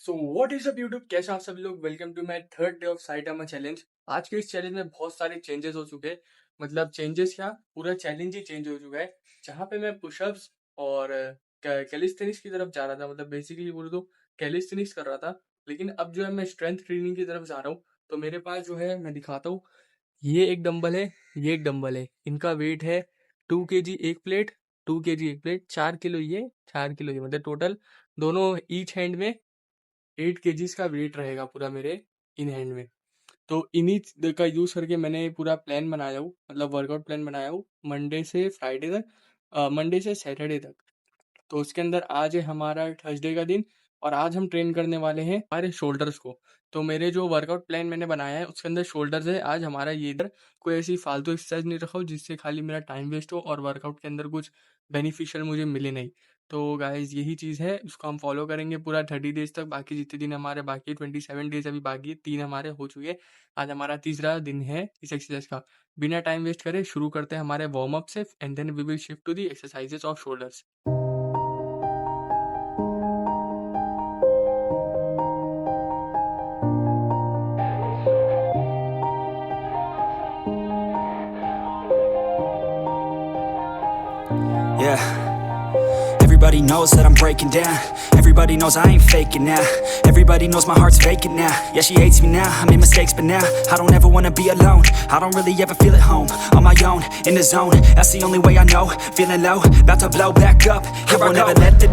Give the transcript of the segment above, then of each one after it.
So what is up YouTube, कैसे आप सभी लोग। Welcome to my third day of Saitama challenge. आज के इस चैलेंज में बहुत सारे चेंजेस हो चुके हैं। मतलब चेंजेस क्या, पूरा चैलेंज ही चेंज हो चुका है। जहाँ पे मैं पुशअप्स और कैलिस्थेनिक्स की तरफ जा रहा था, मतलब बेसिकली बोलो तो कैलिस्थेनिक्स कर रहा था, लेकिन अब जो है मैं स्ट्रेंथ ट्रेनिंग की तरफ जा रहा हूँ। तो मेरे पास जो है मैं दिखाता हूँ, ये एक डंबल है, ये एक डंबल है। इनका वेट है 2 kg एक प्लेट, 2 kg एक प्लेट, 4 किलो ये, 4 किलो ये, मतलब टोटल दोनों ईच हैंड में 8 kgs का वेट रहेगा पूरा मेरे इन हैंड में। तो इन्हीं का यूज करके मैंने पूरा प्लान बनाया हूँ, मतलब वर्कआउट प्लान बनाया हूँ मंडे से फ्राइडे तक, मंडे से सैटरडे तक। तो उसके अंदर आज है हमारा थर्सडे का दिन, और आज हम ट्रेन करने वाले हैं हमारे शोल्डर्स को। तो मेरे जो वर्कआउट प्लान मैंने बनाया है उसके अंदर शोल्डर्स है आज हमारा। ये इधर कोई ऐसी फालतू एक्सरसाइज नहीं रखा हो जिससे खाली मेरा टाइम वेस्ट हो और वर्कआउट के अंदर कुछ बेनिफिशियल मुझे मिले नहीं। तो गाइज यही चीज़ है, उसको हम फॉलो करेंगे पूरा 30 डेज तक। बाकी जितने दिन हमारे बाकी 27 डेज अभी बाकी है, 3 हमारे हो चुके हैं। आज हमारा तीसरा दिन है इस एक्सरसाइज का। बिना टाइम वेस्ट करे शुरू करते हैं हमारे वार्म अप से, and then we will shift to the exercises of shoulders. Yeah, everybody knows that I'm breaking down. Everybody knows I ain't faking now. Everybody knows my heart's vacant now. Yeah, she hates me now, I made mistakes but now I don't ever wanna be alone. I don't really ever feel at home. On my own, in the zone, that's the only way I know. Feeling low, about to blow back up. Here I never let the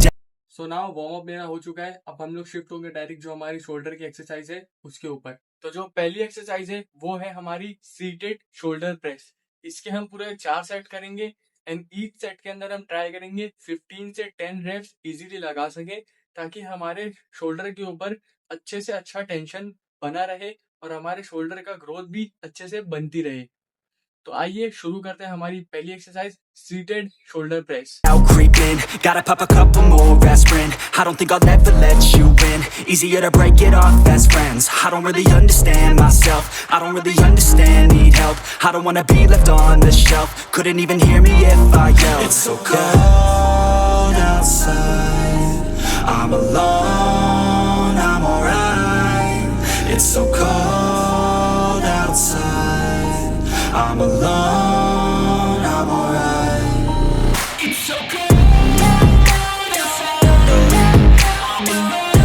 so now warm up मेरा हो चुका है। अब हम लोग shift होंगे direct जो हमारी शोल्डर की एक्सरसाइज है उसके ऊपर। तो जो पहली एक्सरसाइज है वो है हमारी सीटेड शोल्डर प्रेस। इसके हम पूरे 4 सेट करेंगे, एंड ईच सेट के अंदर हम ट्राई करेंगे 15 से 10 रेप्स इजीली लगा सके, ताकि हमारे शोल्डर के ऊपर अच्छे से अच्छा टेंशन बना रहे और हमारे शोल्डर का ग्रोथ भी अच्छे से बनती रहे। तो आइए शुरू करते हैं हमारी पहली exercise, seated shoulder press. out creeping. Gotta pop a couple more aspirin. I don't think I'll ever let you in. Easier to break it off best friends. I don't really understand myself. I don't really understand, need help. I don't wanna be left on the shelf. Couldn't even hear me if I yelled. It's so cold outside. I'm alone, I'm alright. It's so cold outside. I'm alone, I'm alright. It's so cold outside. I'm alone,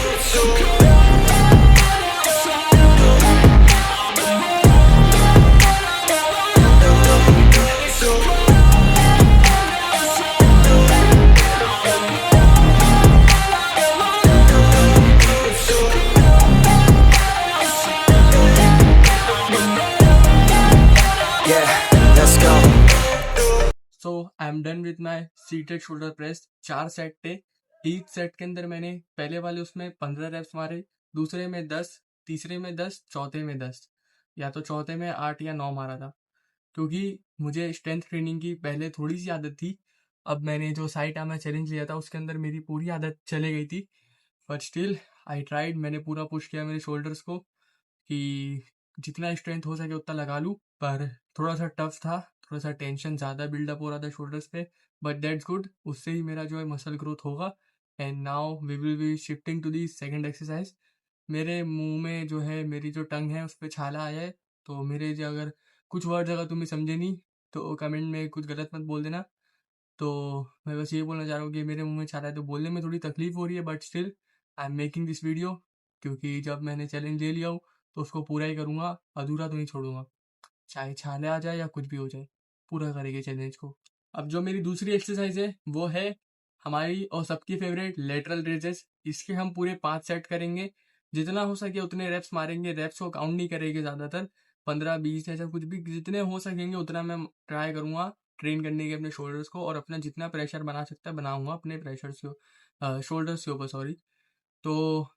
it's so cold outside. I'm alone, it's so yeah, let's go. So I am done with my seated shoulder press. 4 set थे। Each set के अंदर मैंने पहले वाले उसमें 15 wraps मारे, दूसरे में 10, तीसरे में 10, चौथे में 10, या तो चौथे में 8 या 9 मारा था। क्योंकि मुझे स्ट्रेंथ ट्रेनिंग की पहले थोड़ी सी आदत थी। अब मैंने जो साइटामा चैलेंज लिया था उसके अंदर मेरी पूरी आदत चले गई थी। बट स्टिल आई ट्राइड, मैंने पूरा पुश किया मेरे शोल्डर्स को कि जितना स्ट्रेंथ हो सके उतना लगा लूँ। पर थोड़ा सा टफ था, थोड़ा सा टेंशन ज़्यादा बिल्डअप हो रहा था शोल्डर्स पे। बट दैट्स गुड, उससे ही मेरा जो है मसल ग्रोथ होगा। And now we will be shifting to the second exercise. मेरे मुंह में जो है, मेरी जो टंग है उस पर छाला आया है। तो मेरे जो अगर कुछ वर्ड्स अगर तुम्हें समझे नहीं तो कमेंट में कुछ गलत मत बोल देना। तो मैं बस ये बोलना चाह रहा हूँ कि मेरे मुंह में छाला है तो बोलने में थोड़ी तकलीफ हो रही है, but still I am making this video. क्योंकि जब मैंने चैलेंज ले लिया हो तो उसको पूरा ही करूँगा, अधूरा तो नहीं छोड़ूंगा। चाहे छाले आ जाए या कुछ भी हो जाए, पूरा करेंगे चैलेंज को। अब जो मेरी दूसरी एक्सरसाइज है वो है हमारी और सबकी फेवरेट लेटरल रेजेस। इसके हम पूरे 5 सेट करेंगे। जितना हो सके उतने रेप्स मारेंगे, रेप्स को काउंट नहीं करेंगे ज़्यादातर। 15-20 ऐसा कुछ भी, जितने हो सकेंगे उतना मैं ट्राई करूँगा ट्रेन करने के अपने शोल्डर्स को, और अपना जितना प्रेशर बना सकता है बनाऊंगा अपने प्रेशर्स को, शोल्डर्स के ऊपर, सॉरी। तो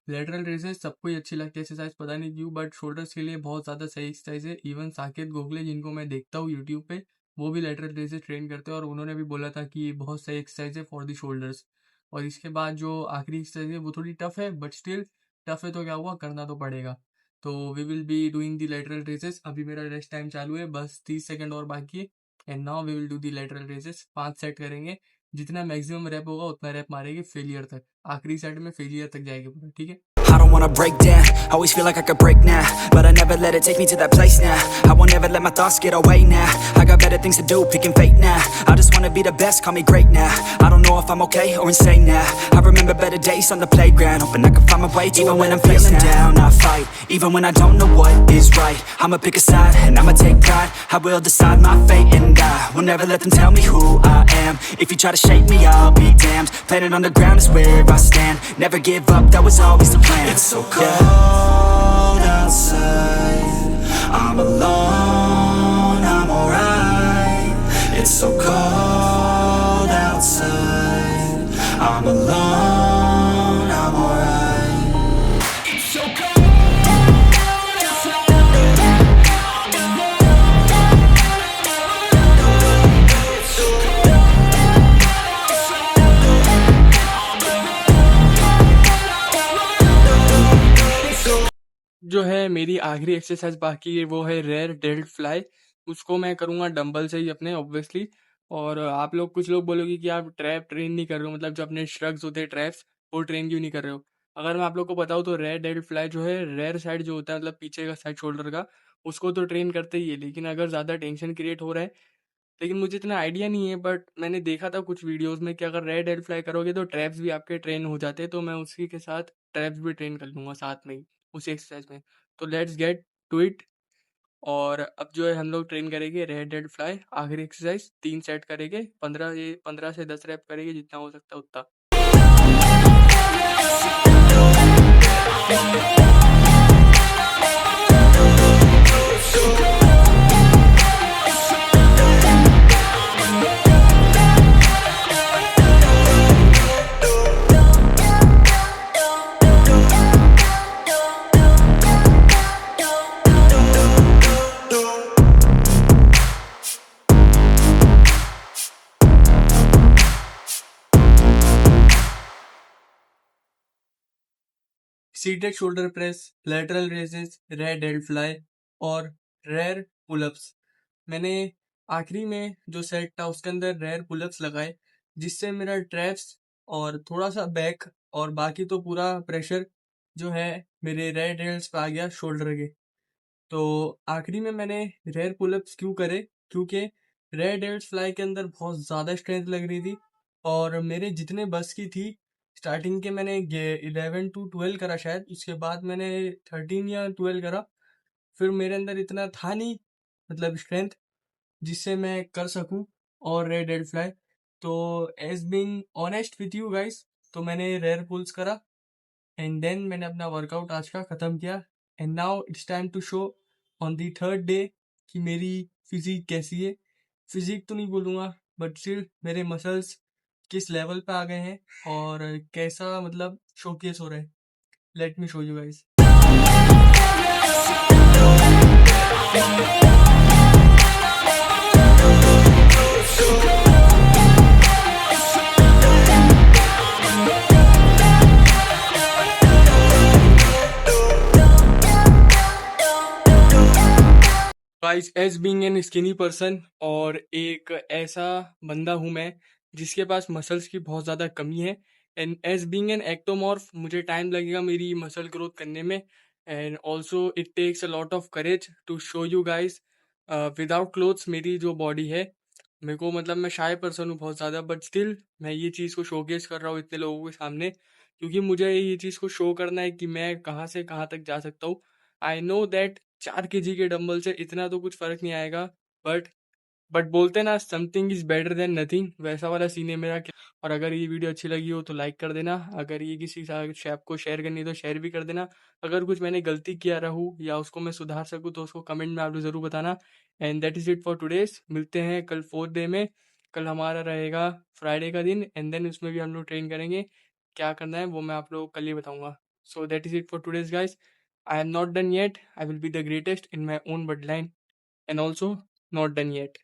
लेटरल रेजेस सबको ही अच्छी लगती है एक्सरसाइज, पता नहीं क्यों, बट शोल्डर्स के लिए बहुत ज़्यादा सही एक्सरसाइज है। इवन साकेत गोखले जिनको मैं देखता हूँ यूट्यूब पे, वो भी लेटरल रेजेस ट्रेन करते हैं, और उन्होंने भी बोला था कि ये बहुत सही एक्सरसाइज है फॉर दी शोल्डर्स। और इसके बाद जो आखिरी एक्सरसाइज है वो थोड़ी टफ है, बट स्टिल टफ है तो क्या हुआ, करना तो पड़ेगा। तो we will be doing the lateral raises. अभी मेरा रेस्ट टाइम चालू है, बस 30 सेकंड और बाकी है। And now we will do the lateral raises. 5 set करेंगे, जितना मैक्सिमम रैप होगा उतना रैप मारेगी फेलियर तक, आखिरी सेट में फेलियर तक जाएगी पूरा, ठीक है। I don't wanna break down, always feel like I could break now, but I never let it take me to that place now. I won't ever let my thoughts get away now. I got better things to do, picking fate now. I just wanna be the best, call me great now. I don't know if I'm okay or insane now. I remember better days on the playground, hoping I can find my way even when I'm feeling down. I fight, even when I don't know what is right. I'ma pick a side, and I'ma take pride. I will decide my fate, and I will never let them tell me who I am. If you try to shake me, I'll be damned. Planet on the ground is where I stand. Never give up, that was always the plan. It's so cold outside, I'm alone, I'm alright. It's so cold outside, I'm alone, I'm alright. It's so cold outside. जो है मेरी आखिरी exercise बाकी है वो है rare delt fly. उसको मैं करूँगा डंबल से ही अपने ऑब्वियसली। और आप लोग कुछ लोग बोलोगे कि आप ट्रैप ट्रेन नहीं कर रहे हो, मतलब जो अपने श्रग्स होते हैं ट्रैप्स वो ट्रेन क्यों नहीं कर रहे हो। अगर मैं आप लोग को बताऊँ तो रेयर डेल्ट फ्लाई जो है रेयर साइड जो होता है मतलब पीछे का साइड शोल्डर का, उसको तो ट्रेन करते ही है। लेकिन अगर ज़्यादा टेंशन क्रिएट हो रहा है, लेकिन मुझे इतना आइडिया नहीं है, बट मैंने देखा था कुछ वीडियोस में कि अगर रेयर डेल्ट फ्लाई करोगे तो ट्रैप्स भी आपके ट्रेन हो जाते हैं। तो मैं उसी के साथ ट्रैप्स भी ट्रेन कर लूँगा साथ में ही उसी एक्सरसाइज में। तो लेट्स गेट टू इट। और अब जो है हम लोग ट्रेन करेंगे रेयर डेल्ट फ्लाई आखिरी एक्सरसाइज 3 सेट करेंगे, 15 से 10 रैप करेंगे जितना हो सकता है उतना। Seated shoulder press, lateral raises, rare delt fly और रेयर पुलअप्स। मैंने आखिरी में जो सेट था उसके अंदर रेयर पुलअप्स लगाए, जिससे मेरा ट्रैप्स और थोड़ा सा बैक और बाकी तो पूरा प्रेशर जो है मेरे रेयर डेल्ट्स पे आ गया शोल्डर के। तो आखिरी में मैंने रेयर पुलअप्स क्यों करे, क्योंकि रेयर डेल्ट फ्लाई के अंदर बहुत ज़्यादा स्ट्रेंथ लग रही थी और मेरे जितने बस की थी स्टार्टिंग के मैंने 11 to 12 करा शायद, उसके बाद मैंने 13 या 12 करा। फिर मेरे अंदर इतना था नहीं मतलब स्ट्रेंथ जिससे मैं कर सकूं और रेयर डेल्ट फ्लाई। तो as being honest with you guys, तो मैंने रेयर पुल्स करा एंड देन मैंने अपना वर्कआउट आज का ख़त्म किया। And now it's time to show on the third day कि मेरी फिजिक कैसी है। फिजिक तो नहीं बोलूँगा, बट स्टिल मेरे मसल्स किस लेवल पे आ गए हैं और कैसा मतलब शोकेस हो रहा है। Let me show you guys. Guys, as being an skinny person और एक ऐसा बंदा हूँ मैं जिसके पास मसल्स की बहुत ज़्यादा कमी है। And as being an ectomorph मुझे टाइम लगेगा मेरी मसल ग्रोथ करने में। And also it takes a lot of courage to show you guys without clothes मेरी जो बॉडी है। मेरे को मतलब मैं शाय पर्सन हूँ बहुत ज़्यादा, बट स्टिल मैं ये चीज़ को शोकेस कर रहा हूँ इतने लोगों के सामने, क्योंकि मुझे ये चीज़ को शो करना है कि मैं कहाँ से कहाँ तक जा सकता हूँ। आई नो दैट 4 kg के डंबल से इतना तो कुछ फर्क नहीं आएगा, बट बोलते ना something is better than nothing, वैसा वाला सीन है मेरा। और अगर ये वीडियो अच्छी लगी हो तो लाइक कर देना, अगर ये किसी शैप को शेयर करनी है तो शेयर भी कर देना। अगर कुछ मैंने गलती किया रहूँ या उसको मैं सुधार सकूँ तो उसको कमेंट में आप लोग ज़रूर बताना। And that is it for today's. मिलते हैं कल 4th डे में। कल हमारा रहेगा फ्राइडे का दिन एंड देन उसमें भी हम लोग ट्रेन करेंगे। क्या करना है वो मैं आप लोगों को कल ही बताऊँगा। So that is it for today's guys. I am not done yet. I will be the greatest in my own bloodline and also not done yet.